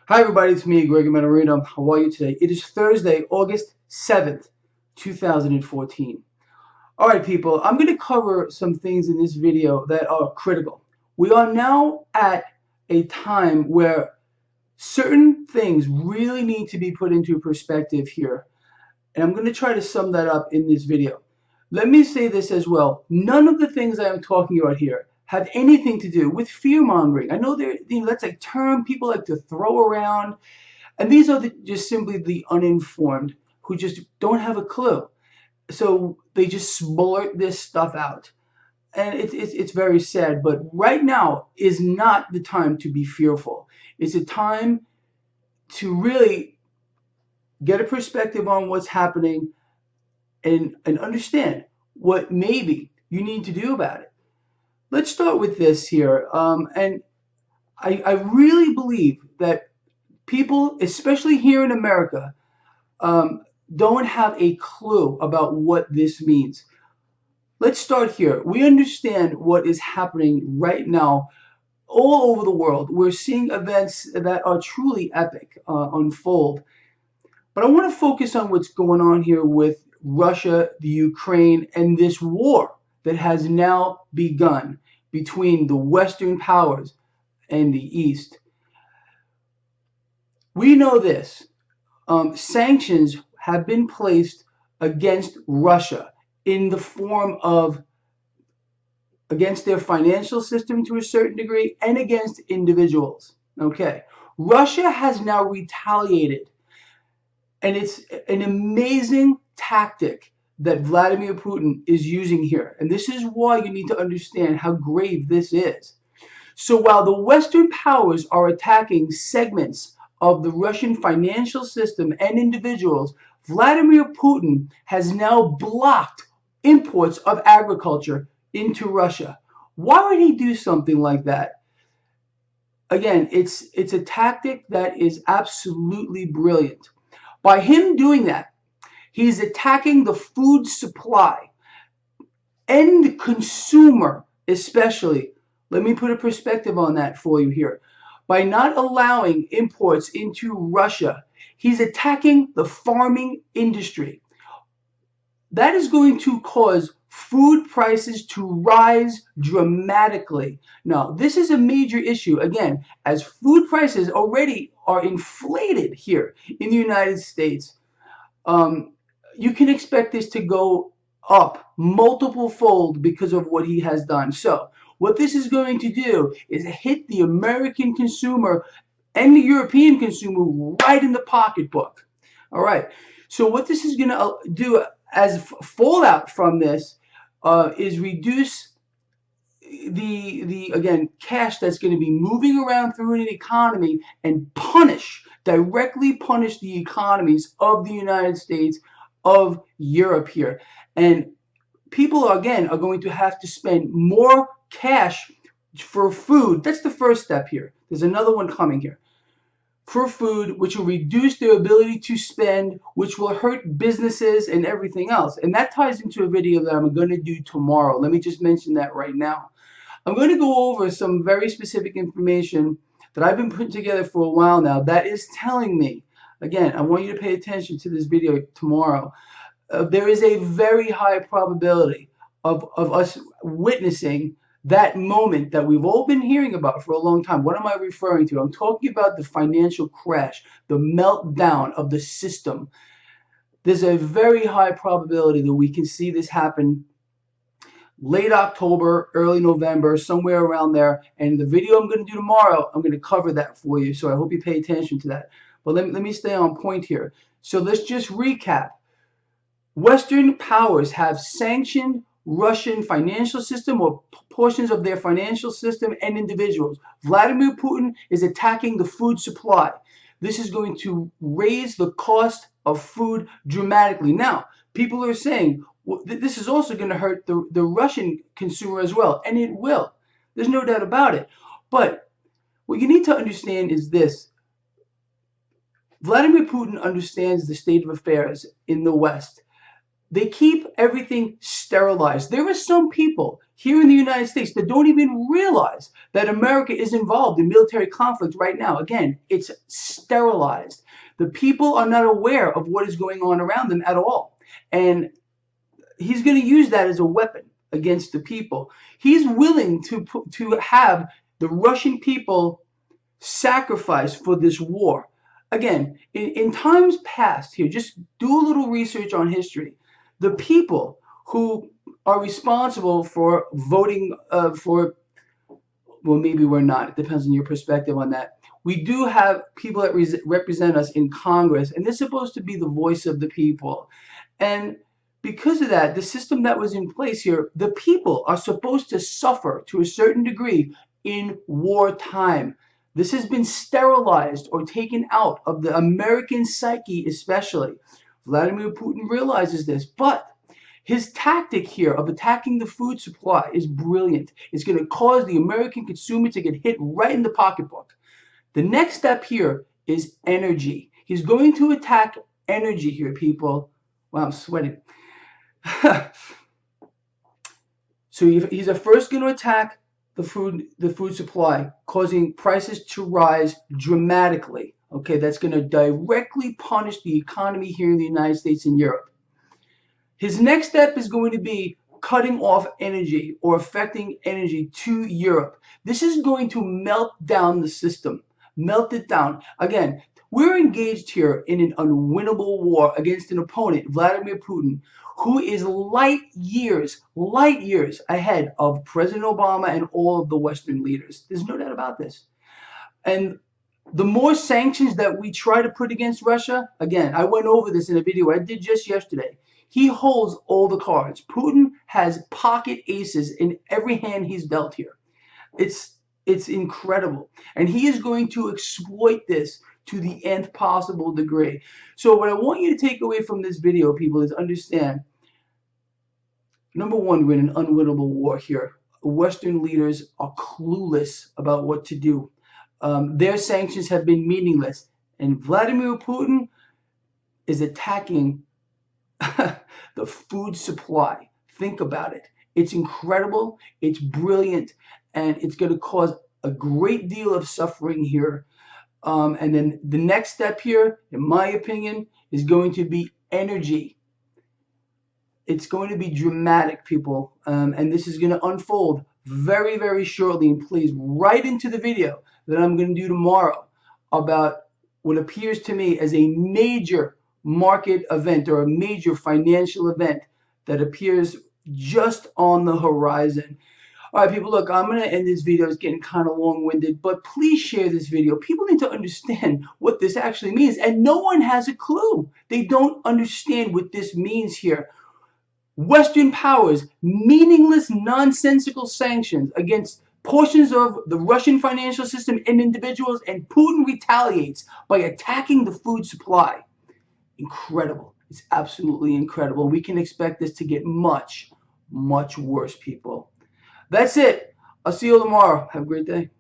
Hi everybody, it's me, Greg Mannarino. How are you today? It is Thursday, August 7th, 2014. Alright people, I'm going to cover some things in this video that are critical. We are now at a time where certain things really need to be put into perspective here. And I'm going to try to sum that up in this video. Let me say this as well. None of the things I am talking about here have anything to do with fear mongering. I know that's a term people like to throw around, and these are just simply the uninformed who just don't have a clue. So they just blurt this stuff out. And it's very sad, but right now is not the time to be fearful. It's a time to really get a perspective on what's happening and understand what maybe you need to do about it. Let's start with this here. And I really believe that people, especially here in America, don't have a clue about what this means. Let's start here. We understand what is happening right now all over the world. We're seeing events that are truly epic unfold. But I want to focus on what's going on here with Russia, the Ukraine, and this war that has now begun between the Western powers and the East. We know this. Sanctions have been placed against Russia in the form of against their financial system to a certain degree and against individuals. Okay. Russia has now retaliated, and it's an amazing tactic that Vladimir Putin is using here. And this is why you need to understand how grave this is. So while the Western powers are attacking segments of the Russian financial system and individuals, Vladimir Putin has now blocked imports of agriculture into Russia. Why would he do something like that? Again, it's a tactic that is absolutely brilliant. By him doing that, he's attacking the food supply and the consumer especially. Let me put a perspective on that for you here. By not allowing imports into Russia, he's attacking the farming industry. That is going to cause food prices to rise dramatically. Now, this is a major issue, again, as food prices already are inflated here in the United States. You can expect this to go up multiple fold because of what he has done. So what this is going to do is hit the American consumer and the European consumer right in the pocketbook. All right. So what this is going to do as fallout from this is reduce the again cash that's going to be moving around through an economy and directly punish the economies of the United States, of Europe here. And people again are going to have to spend more cash for food. That's the first step here. There's another one coming here. For food, which will reduce their ability to spend, which will hurt businesses and everything else. And that ties into a video that I'm going to do tomorrow. Let me just mention that right now. I'm going to go over some very specific information that I've been putting together for a while now that is telling me, again, I want you to pay attention to this video tomorrow. There is a very high probability of us witnessing that moment that we've all been hearing about for a long time. What am I referring to? I'm talking about the financial crash, the meltdown of the system. There's a very high probability that we can see this happen late October, early November, somewhere around there. And the video I'm going to do tomorrow, I'm going to cover that for you. So I hope you pay attention to that. But let me stay on point here. So let's just recap. Western powers have sanctioned Russian financial system or portions of their financial system and individuals. Vladimir Putin is attacking the food supply. This is going to raise the cost of food dramatically. Now, people are saying, well, this is also going to hurt the Russian consumer as well, and it will. There's no doubt about it. But what you need to understand is this. Vladimir Putin understands the state of affairs in the West. They keep everything sterilized. There are some people here in the United States that don't even realize that America is involved in military conflict right now. Again, it's sterilized. The people are not aware of what is going on around them at all. And he's going to use that as a weapon against the people. He's willing to have the Russian people sacrifice for this war. Again, in times past here, just do a little research on history. The people who are responsible for voting for, well, maybe we're not. It depends on your perspective on that. We do have people that represent us in Congress, and they're supposed to be the voice of the people. And because of that, the system that was in place here, the people are supposed to suffer to a certain degree in wartime. This has been sterilized or taken out of the American psyche especially. Vladimir Putin realizes this, but his tactic here of attacking the food supply is brilliant. It's going to cause the American consumer to get hit right in the pocketbook. The next step here is energy. He's going to attack energy here, people. Wow, I'm sweating. So he's first going to attack the food supply, causing prices to rise dramatically. Okay, that's going to directly punish the economy here in the United States and Europe. His next step is going to be cutting off energy or affecting energy to Europe. This is going to melt down the system, melt it down. Again, we're engaged here in an unwinnable war against an opponent, Vladimir Putin, who is light years ahead of President Obama and all of the Western leaders. There's no doubt about this. And the more sanctions that we try to put against Russia, again, I went over this in a video I did just yesterday. He holds all the cards. Putin has pocket aces in every hand he's dealt here. It's incredible. And he is going to exploit this to the nth possible degree. So what I want you to take away from this video, people, is understand, number one, we're in an unwinnable war here. Western leaders are clueless about what to do. Their sanctions have been meaningless. And Vladimir Putin is attacking the food supply. Think about it. It's incredible, it's brilliant, and it's going to cause a great deal of suffering here. And then the next step here, in my opinion, is going to be energy. It's going to be dramatic, people, and this is going to unfold very, very shortly. And please, right into the video that I'm going to do tomorrow about what appears to me as a major market event or a major financial event that appears just on the horizon. All right, people, look, I'm going to end this video. It's getting kind of long-winded, but please share this video. People need to understand what this actually means, and no one has a clue. They don't understand what this means here. Western powers, meaningless, nonsensical sanctions against portions of the Russian financial system and individuals, and Putin retaliates by attacking the food supply. Incredible. It's absolutely incredible. We can expect this to get much, much worse, people. That's it. I'll see you tomorrow. Have a great day.